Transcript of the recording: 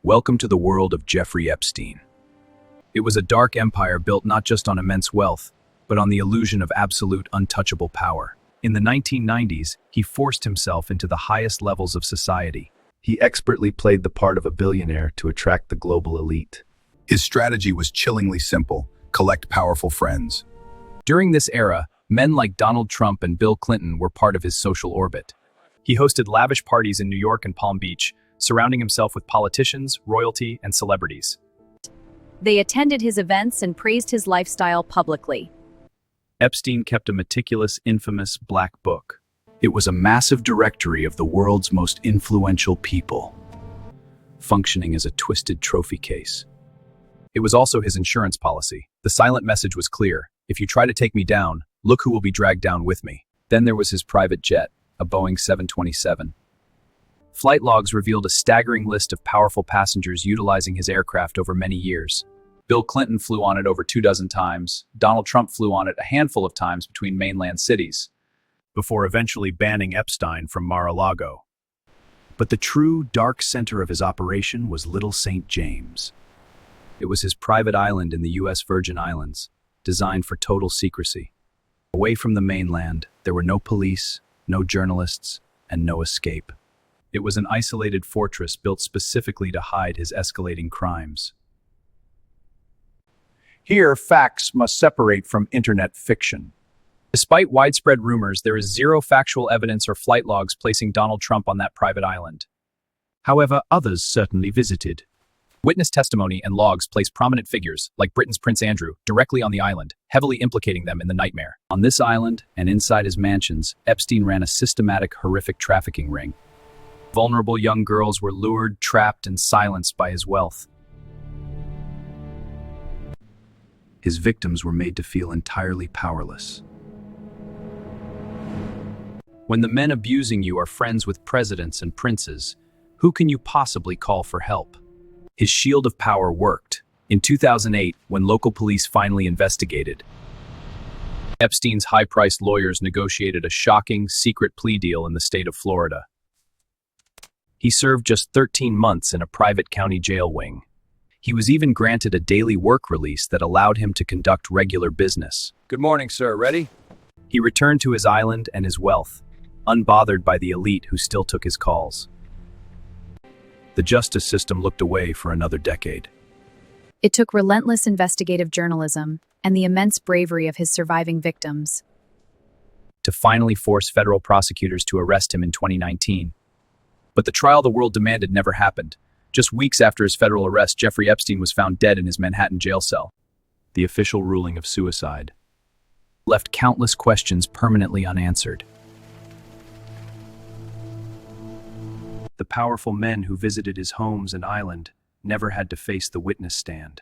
Welcome to the world of Jeffrey Epstein. It was a dark empire built not just on immense wealth, but on the illusion of absolute untouchable power. In the 1990s, he forced himself into the highest levels of society. He expertly played the part of a billionaire to attract the global elite. His strategy was chillingly simple: collect powerful friends. During this era, men like Donald Trump and Bill Clinton were part of his social orbit. He hosted lavish parties in New York and Palm Beach, surrounding himself with politicians, royalty, and celebrities. They attended his events and praised his lifestyle publicly. Epstein kept a meticulous, infamous black book. It was a massive directory of the world's most influential people, functioning as a twisted trophy case. It was also his insurance policy. The silent message was clear: if you try to take me down, look who will be dragged down with me. Then there was his private jet, a Boeing 727. Flight logs revealed a staggering list of powerful passengers utilizing his aircraft over many years. Bill Clinton flew on it over 24 times. Donald Trump flew on it a handful of times between mainland cities, before eventually banning Epstein from Mar-a-Lago. But the true dark center of his operation was Little St. James. It was his private island in the U.S. Virgin Islands, designed for total secrecy. Away from the mainland, there were no police, no journalists, and no escape. It was an isolated fortress built specifically to hide his escalating crimes. Here, facts must separate from internet fiction. Despite widespread rumors, there is zero factual evidence or flight logs placing Donald Trump on that private island. However, others certainly visited. Witness testimony and logs place prominent figures, like Britain's Prince Andrew, directly on the island, heavily implicating them in the nightmare. On this island, and inside his mansions, Epstein ran a systematic, horrific trafficking ring. Vulnerable young girls were lured, trapped, and silenced by his wealth. His victims were made to feel entirely powerless. When the men abusing you are friends with presidents and princes, who can you possibly call for help? His shield of power worked. In 2008, when local police finally investigated, Epstein's high-priced lawyers negotiated a shocking, secret plea deal in the state of Florida. He served just 13 months in a private county jail wing. He was even granted a daily work release that allowed him to conduct regular business. Good morning, sir. Ready? He returned to his island and his wealth, unbothered by the elite who still took his calls. The justice system looked away for another decade. It took relentless investigative journalism and the immense bravery of his surviving victims to finally force federal prosecutors to arrest him in 2019. But the trial the world demanded never happened. Just weeks after his federal arrest, Jeffrey Epstein was found dead in his Manhattan jail cell. The official ruling of suicide left countless questions permanently unanswered. The powerful men who visited his homes and island never had to face the witness stand.